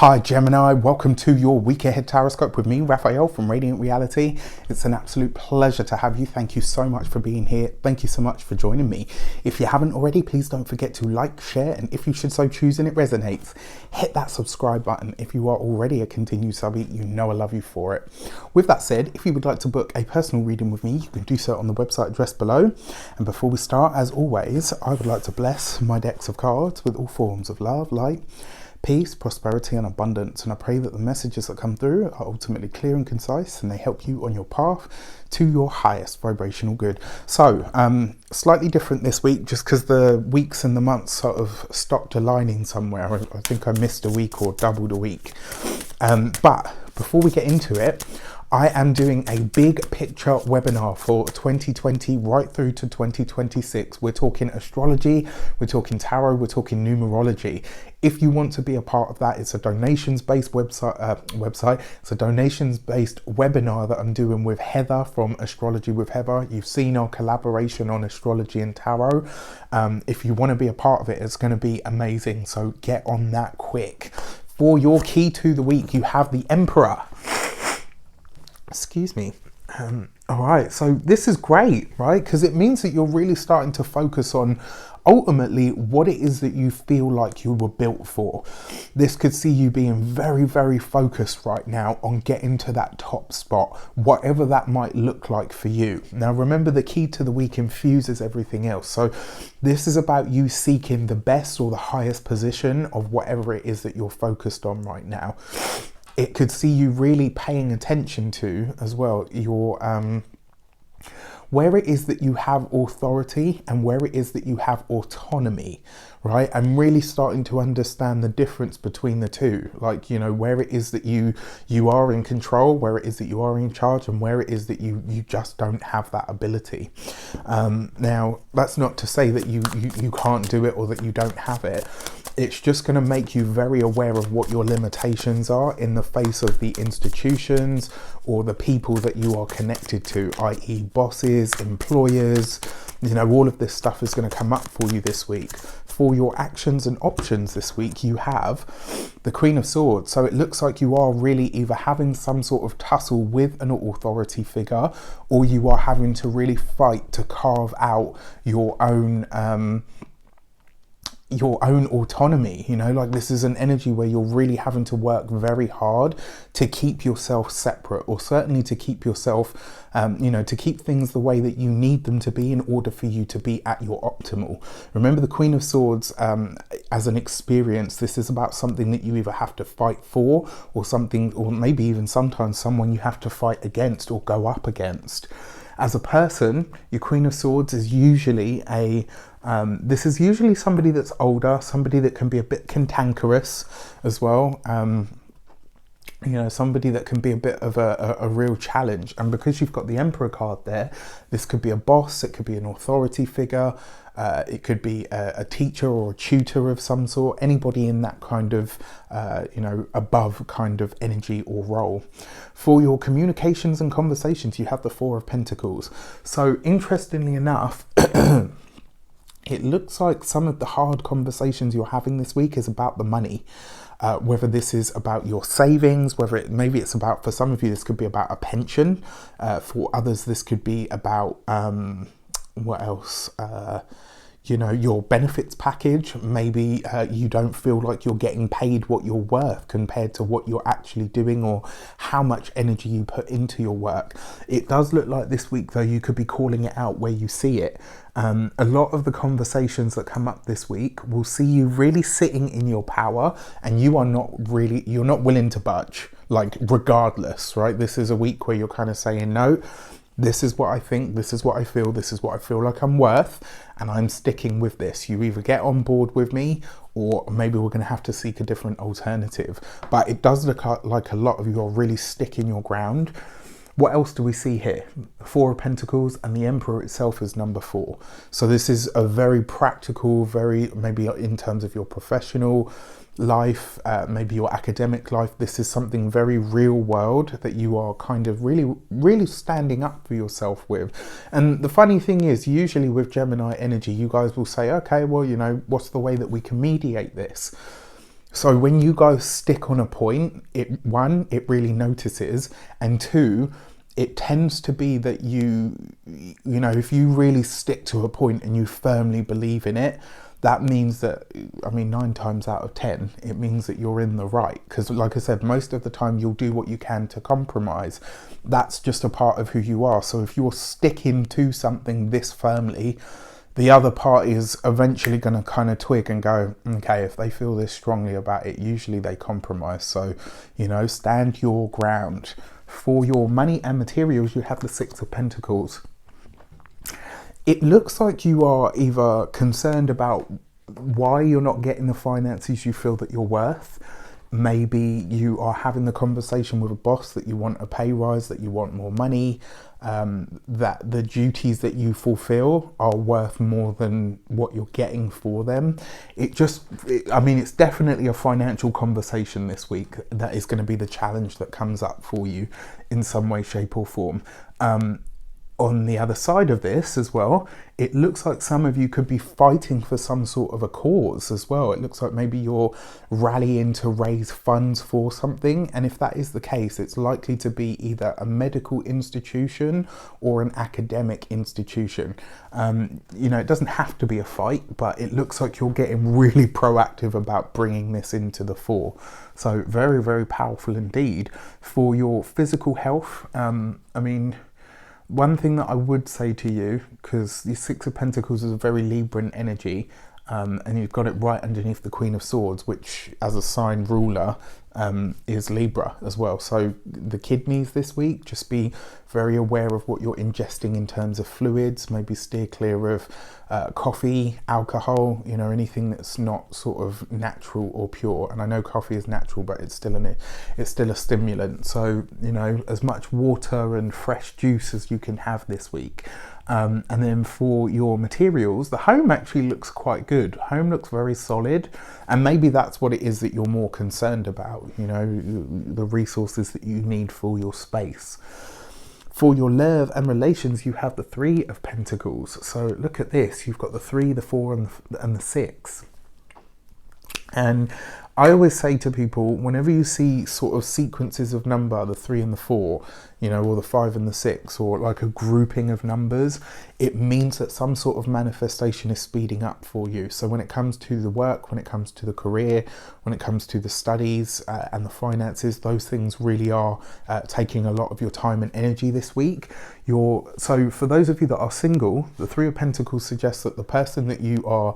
Hi Gemini, welcome to your week ahead taroscope with me, Raphael from Reydiant Reality. It's an absolute pleasure to have you. Thank you so much for being here. Thank you so much for joining me. If you haven't already, please don't forget to like, share, and if you should so choose and it resonates, hit that subscribe button. If you are already a continued subby, you know I love you for it. With that said, if you would like to book a personal reading with me, you can do so on the website addressed below. And before we start, as always, I would like to bless my decks of cards with all forms of love, light, peace, prosperity, and abundance. And I pray that the messages that come through are ultimately clear and concise, and they help you on your path to your highest vibrational good. So, slightly different this week, just because the weeks and the months sort of stopped aligning somewhere. I think I missed a week or doubled a week. But before we get into it, I am doing a big picture webinar for 2020 right through to 2026. We're talking astrology, we're talking tarot, we're talking numerology. If you want to be a part of that, it's a donations-based website. It's a donations-based webinar that I'm doing with Heather from Astrology with Heather. You've seen our collaboration on astrology and tarot. If you want to be a part of it, it's going to be amazing. So get on that quick. For your key to the week, you have the Emperor. Excuse me. All right, so this is great, right? Because it means that you're really starting to focus on ultimately what it is that you feel like you were built for. This could see you being very, very focused right now on getting to that top spot, whatever that might look like for you. Now, remember, the key to the week infuses everything else. So this is about you seeking the best or the highest position of whatever it is that you're focused on right now. It could see you really paying attention to as well your where it is that you have authority and where it is that you have autonomy, right? I'm really starting to understand the difference between the two. Like, you know, where it is that you are in control, where it is that you are in charge, and where it is that you just don't have that ability. Now, that's not to say that you can't do it or that you don't have it. It's just going to make you very aware of what your limitations are in the face of the institutions or the people that you are connected to, i.e. bosses, employers. You know, all of this stuff is going to come up for you this week. For your actions and options this week, you have the Queen of Swords. So it looks like you are really either having some sort of tussle with an authority figure, or you are having to really fight to carve out your own autonomy. You know, like, this is an energy where you're really having to work very hard to keep yourself separate, or certainly to keep yourself to keep things the way that you need them to be in order for you to be at your optimal. Remember, the Queen of Swords, as an experience, this is about something that you either have to fight for, or something, or maybe even sometimes someone you have to fight against or go up against. As a person, your Queen of Swords is usually this is usually somebody that's older, somebody that can be a bit cantankerous as well. You know, somebody that can be a bit of a real challenge. And because you've got the Emperor card there, this could be a boss, it could be an authority figure, it could be a teacher or a tutor of some sort, anybody in that kind of, above kind of energy or role. For your communications and conversations, you have the Four of Pentacles. So interestingly enough, it looks like some of the hard conversations you're having this week is about the money. Whether this is about your savings, maybe it's about, for some of you, this could be about a pension. For others, this could be about, what else? Your benefits package. Maybe you don't feel like you're getting paid what you're worth compared to what you're actually doing, or how much energy you put into your work. It does look like this week, though, you could be calling it out where you see it. A lot of the conversations that come up this week will see you really sitting in your power, and you're not willing to budge, like, regardless, right? This is a week where you're kind of saying, no, this is what I think, this is what I feel, this is what I feel like I'm worth, and I'm sticking with this. You either get on board with me, or maybe we're going to have to seek a different alternative. But it does look like a lot of you are really sticking your ground. What else do we see here? Four of Pentacles, and the Emperor itself is number 4. So this is a very practical, very, maybe in terms of your professional life, maybe your academic life, this is something very real world that you are kind of really standing up for yourself with. And the funny thing is, usually with Gemini energy, you guys will say, okay, well, you know, what's the way that we can mediate this? So when you guys stick on a point, it really notices, and two, it tends to be that you know, if you really stick to a point and you firmly believe in it, that means that, I mean, 9 times out of 10, it means that you're in the right. Because like I said, most of the time you'll do what you can to compromise. That's just a part of who you are. So if you're sticking to something this firmly, the other party is eventually going to kind of twig and go, okay, if they feel this strongly about it, usually they compromise. So, you know, stand your ground. For your money and materials, you have the Six of Pentacles. It looks like you are either concerned about why you're not getting the finances you feel that you're worth. Maybe you are having the conversation with a boss that you want a pay rise, that you want more money, that the duties that you fulfill are worth more than what you're getting for them. I mean, it's definitely a financial conversation this week that is going to be the challenge that comes up for you in some way, shape or form. On the other side of this as well, it looks like some of you could be fighting for some sort of a cause as well. It looks like maybe you're rallying to raise funds for something. And if that is the case, it's likely to be either a medical institution or an academic institution. You know, it doesn't have to be a fight, but it looks like you're getting really proactive about bringing this into the fore. So very, very powerful indeed. For your physical health, I mean, one thing that I would say to you, because the Six of Pentacles is a very Libran energy, and you've got it right underneath the Queen of Swords, which as a sign ruler is Libra as well. So the kidneys this week, just be very aware of what you're ingesting in terms of fluids. Maybe steer clear of coffee, alcohol, you know, anything that's not sort of natural or pure. And I know coffee is natural, but it's still a stimulant. So, you know, as much water and fresh juice as you can have this week. And then for your materials, the home actually looks quite good. Home looks very solid, and maybe that's what it is that you're more concerned about, you know, the resources that you need for your space. For your love and relations, you have the Three of Pentacles. So look at this, you've got the 3, the 4 and the 6. And I always say to people, whenever you see sort of sequences of number, the 3 and the 4, you know, or the 5 and the 6, or like a grouping of numbers, it means that some sort of manifestation is speeding up for you. So when it comes to the work, when it comes to the career, when it comes to the studies and the finances, those things really are taking a lot of your time and energy this week. So for those of you that are single, the 3 of Pentacles suggests that the person that you are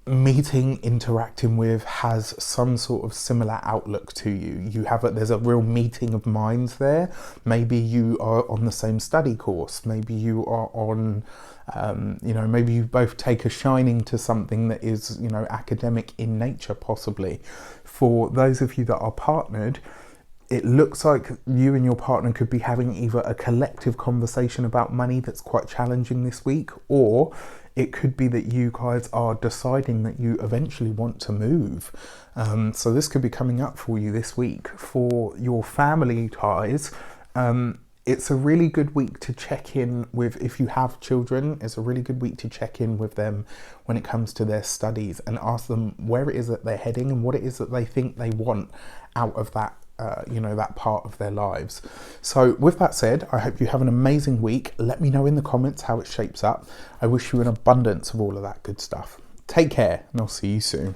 meeting, interacting with has some sort of similar outlook to you. There's a real meeting of minds there. Maybe you are on the same study course. Maybe you are on, you know, maybe you both take a shining to something that is, you know, academic in nature, possibly. For those of you that are partnered, it looks like you and your partner could be having either a collective conversation about money that's quite challenging this week, or it could be that you guys are deciding that you eventually want to move. So this could be coming up for you this week. For your family ties, it's a really good week to check in with, if you have children, it's a really good week to check in with them when it comes to their studies and ask them where it is that they're heading and what it is that they think they want out of that you know, that part of their lives. So with that said, I hope you have an amazing week. Let me know in the comments how it shapes up. I wish you an abundance of all of that good stuff. Take care, and I'll see you soon.